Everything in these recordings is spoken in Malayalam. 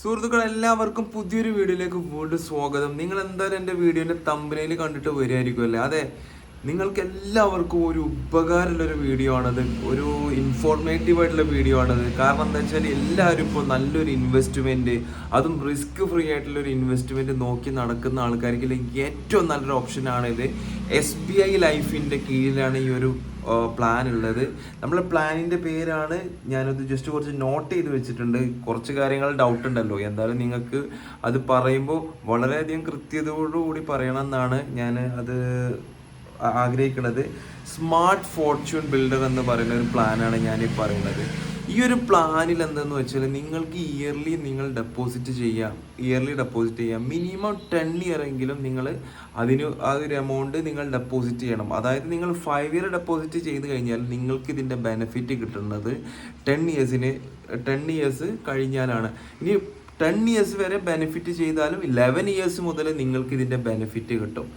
സുഹൃത്തുക്കൾ എല്ലാവർക്കും പുതിയൊരു വീഡിയോയിലേക്ക് വീണ്ടും സ്വാഗതം. നിങ്ങൾ എന്തായാലും എൻ്റെ വീഡിയോൻ്റെ തമ്പനയിൽ കണ്ടിട്ട് വരികയായിരിക്കുമല്ലേ? അതെ, നിങ്ങൾക്ക് എല്ലാവർക്കും ഒരു ഉപകാരമുള്ളൊരു വീഡിയോ ആണത്, ഒരു ഇൻഫോർമേറ്റീവ് ആയിട്ടുള്ള വീഡിയോ ആണത്. കാരണം എന്താ വെച്ചാൽ എല്ലാവരും ഇപ്പോൾ നല്ലൊരു ഇൻവെസ്റ്റ്മെൻറ്റ്, അതും റിസ്ക് ഫ്രീ ആയിട്ടുള്ളൊരു ഇൻവെസ്റ്റ്മെൻറ്റ് നോക്കി നടക്കുന്ന ആൾക്കാർക്ക് ഏറ്റവും നല്ലൊരു ഓപ്ഷനാണിത്. SBI ലൈഫിൻ്റെ കീഴിലാണ് ഈ ഒരു പ്ലാൻ ഉള്ളത്. നമ്മളെ പ്ലാനിൻ്റെ പേരാണ്, ഞാനത് ജസ്റ്റ് കുറച്ച് നോട്ട് ചെയ്ത് വെച്ചിട്ടുണ്ട്. കുറച്ച് കാര്യങ്ങൾ ഡൗട്ട് ഉണ്ടല്ലോ, എന്തായാലും നിങ്ങൾക്ക് അത് പറയുമ്പോൾ വളരെയധികം കൃത്യതയോടുകൂടി പറയണം എന്നാണ് ഞാൻ അത് ആഗ്രഹിക്കുന്നത്. സ്മാർട്ട് ഫോർച്യൂൺ ബിൽഡർ എന്ന് പറയുന്ന ഒരു പ്ലാനാണ് ഞാൻ പറയുന്നത്. ഈ ഒരു പ്ലാനിൽ എന്തെന്ന് വെച്ചാൽ നിങ്ങൾക്ക് ഇയർലി നിങ്ങൾ ഡെപ്പോസിറ്റ് ചെയ്യാം, മിനിമം 10 ഇയർ എങ്കിലും നിങ്ങൾ ആ ഒരു എമൗണ്ട് നിങ്ങൾ ഡെപ്പോസിറ്റ് ചെയ്യണം. അതായത് നിങ്ങൾ 5 ഇയർ ഡെപ്പോസിറ്റ് ചെയ്ത് കഴിഞ്ഞാൽ നിങ്ങൾക്ക് ഇതിൻ്റെ ബെനിഫിറ്റ് കിട്ടുന്നത് 10 ഇയേഴ്സ് കഴിഞ്ഞാലാണ്. ഇനി 10 ഇയേഴ്സ് വരെ ബെനിഫിറ്റ് ചെയ്താലും 11 ഇയേഴ്സ് മുതൽ നിങ്ങൾക്ക് ഇതിൻ്റെ ബെനിഫിറ്റ് കിട്ടും.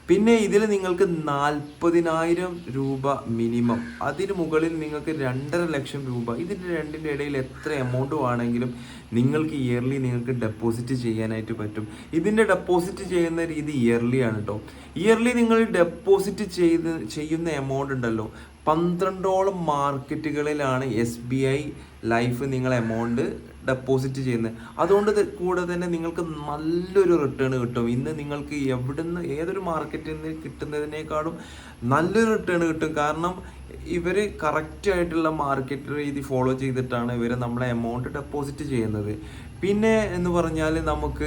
പിന്നെ ഇതിൽ നിങ്ങൾക്ക് 40,000 രൂപ മിനിമം, അതിന് മുകളിൽ നിങ്ങൾക്ക് 2.5 ലക്ഷം രൂപ, ഇതിൻ്റെ രണ്ടിൻ്റെ ഇടയിൽ എത്ര എമൗണ്ട് ആണെങ്കിലും നിങ്ങൾക്ക് ഇയർലി നിങ്ങൾക്ക് ഡെപ്പോസിറ്റ് ചെയ്യാനായിട്ട് പറ്റും. ഇതിൻ്റെ ഡെപ്പോസിറ്റ് ചെയ്യുന്ന രീതി ഇയർലി ആണ് കേട്ടോ. ഇയർലി നിങ്ങൾ ഡെപ്പോസിറ്റ് ചെയ്യുന്ന എമൗണ്ട് ഉണ്ടല്ലോ, 12ഓളം മാർക്കറ്റുകളിലാണ് SBI ലൈഫ് നിങ്ങൾ എമൗണ്ട് ഡെപ്പോസിറ്റ് ചെയ്യുന്നത്. അതുകൊണ്ട് കൂടെ തന്നെ നിങ്ങൾക്ക് നല്ലൊരു റിട്ടേൺ കിട്ടും. ഇന്ന് നിങ്ങൾക്ക് ഏതൊരു മാർക്കറ്റിൽ നിന്ന് കിട്ടുന്നതിനേക്കാളും നല്ലൊരു റിട്ടേൺ കിട്ടും. കാരണം ഇവർ കറക്റ്റായിട്ടുള്ള മാർക്കറ്റ് രീതി ഫോളോ ചെയ്തിട്ടാണ് ഇവർ നമ്മളെ എമൗണ്ട് ഡെപ്പോസിറ്റ് ചെയ്യുന്നത്. പിന്നെ എന്ന് പറഞ്ഞാൽ നമുക്ക്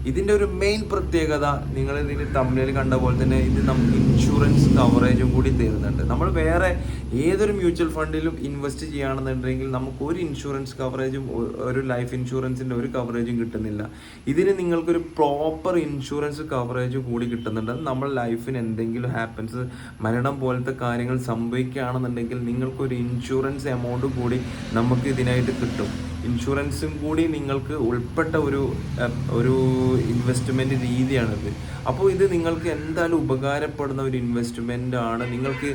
ഇതിൻ്റെ ഒരു മെയിൻ പ്രത്യേകത, നിങ്ങൾ ഇതിന് തമ്മിൽ കണ്ട പോലെ തന്നെ ഇത് നമുക്ക് ഇൻഷുറൻസ് കവറേജും കൂടി തരുന്നുണ്ട്. നമ്മൾ വേറെ ഏതൊരു മ്യൂച്വൽ ഫണ്ടിലും ഇൻവെസ്റ്റ് ചെയ്യുകയാണെന്നുണ്ടെങ്കിൽ നമുക്ക് ഒരു ഇൻഷുറൻസ് കവറേജും, ഒരു ലൈഫ് ഇൻഷുറൻസിൻ്റെ ഒരു കവറേജും കിട്ടുന്നില്ല. ഇതിന് നിങ്ങൾക്കൊരു പ്രോപ്പർ ഇൻഷുറൻസ് കവറേജ് കൂടി കിട്ടുന്നുണ്ട്. നമ്മൾ ലൈഫിന് എന്തെങ്കിലും ഹാപ്പൻസ്, മരണം പോലത്തെ കാര്യങ്ങൾ സംഭവിക്കുകയാണെന്നുണ്ടെങ്കിൽ നിങ്ങൾക്കൊരു ഇൻഷുറൻസ് എമൗണ്ട് കൂടി നമുക്ക് ഇതിനായിട്ട് കിട്ടും. ഇൻഷുറൻസും കൂടി നിങ്ങൾക്ക് ഉൾപ്പെട്ട ഒരു ഇൻവെസ്റ്റ്മെൻറ്റ് രീതിയാണിത്. അപ്പോൾ ഇത് നിങ്ങൾക്ക് എന്തായാലും ഉപകാരപ്പെടുന്ന ഒരു ഇൻവെസ്റ്റ്മെൻ്റ് ആണ്. നിങ്ങൾക്ക്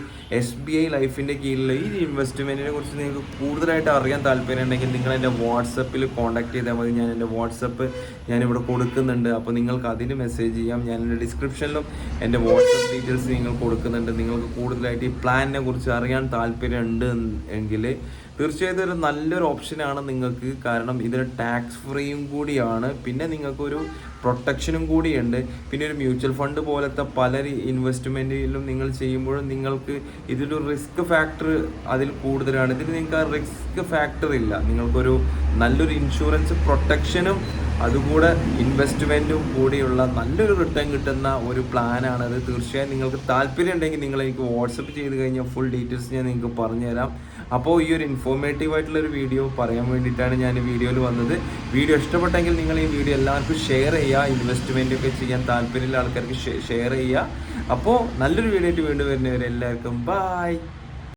SBI ലൈഫിൻ്റെ കീഴിലുള്ള ഈ ഇൻവെസ്റ്റ്മെൻറ്റിനെ കുറിച്ച് നിങ്ങൾക്ക് കൂടുതലായിട്ട് അറിയാൻ താല്പര്യം ഉണ്ടെങ്കിൽ നിങ്ങൾ എൻ്റെ വാട്സപ്പിൽ കോൺടാക്ട് ചെയ്താൽ മതി. ഞാൻ എൻ്റെ വാട്സപ്പ് ഞാനിവിടെ കൊടുക്കുന്നുണ്ട്. അപ്പോൾ നിങ്ങൾക്ക് അതിന് മെസ്സേജ് ചെയ്യാം. ഞാൻ എൻ്റെ ഡിസ്ക്രിപ്ഷനിലും എൻ്റെ വാട്സപ്പ് ഡീറ്റെയിൽസ് നിങ്ങൾ കൊടുക്കുന്നുണ്ട്. നിങ്ങൾക്ക് കൂടുതലായിട്ട് ഈ പ്ലാനിനെ കുറിച്ച് അറിയാൻ താല്പര്യമുണ്ട് എങ്കിൽ തീർച്ചയായിട്ടും ഒരു നല്ലൊരു ഓപ്ഷനാണ് നിങ്ങൾക്ക്. കാരണം ഇതിന് ടാക്സ് ഫ്രീയും കൂടിയാണ്, പിന്നെ നിങ്ങൾക്കൊരു പ്രൊട്ടക്ഷനും കൂടിയുണ്ട്. പിന്നെ ഒരു മ്യൂച്വൽ ഫണ്ട് പോലത്തെ പല ഇൻവെസ്റ്റ്മെൻറ്റിലും നിങ്ങൾ ചെയ്യുമ്പോഴും നിങ്ങൾക്ക് ഇതിലൊരു റിസ്ക് ഫാക്ടർ അതിൽ കൂടുതലാണ്. ഇതിൽ നിങ്ങൾക്ക് ആ റിസ്ക് ഫാക്ടർ ഇല്ല. നിങ്ങൾക്കൊരു നല്ലൊരു ഇൻഷുറൻസ് പ്രൊട്ടക്ഷനും അതുകൂടെ ഇൻവെസ്റ്റ്മെൻറ്റും കൂടിയുള്ള നല്ലൊരു റിട്ടേൺ കിട്ടുന്ന ഒരു പ്ലാനാണത്. തീർച്ചയായും നിങ്ങൾക്ക് താല്പര്യം ഉണ്ടെങ്കിൽ നിങ്ങൾ എനിക്ക് വാട്സപ്പ് ചെയ്ത് കഴിഞ്ഞാൽ ഫുൾ ഡീറ്റെയിൽസ് ഞാൻ നിങ്ങൾക്ക് പറഞ്ഞുതരാം. അപ്പോൾ ഈ ഒരു ഇൻഫോർമേറ്റീവ് ആയിട്ടുള്ളൊരു വീഡിയോ പറയാൻ വേണ്ടിയിട്ടാണ് ഞാൻ ഈ വീഡിയോയിൽ വന്നത്. വീഡിയോ ഇഷ്ടപ്പെട്ടെങ്കിൽ നിങ്ങൾ ഈ വീഡിയോ എല്ലാവർക്കും ഷെയർ ചെയ്യുക. ഇൻവെസ്റ്റ്മെൻറ്റൊക്കെ ചെയ്യാൻ താല്പര്യമുള്ള ആൾക്കാർക്ക് ഷെയർ ചെയ്യുക. അപ്പോൾ നല്ലൊരു വീഡിയോ ആയിട്ട് വീണ്ടും വരുന്നവരെ എല്ലാവർക്കും ബൈ.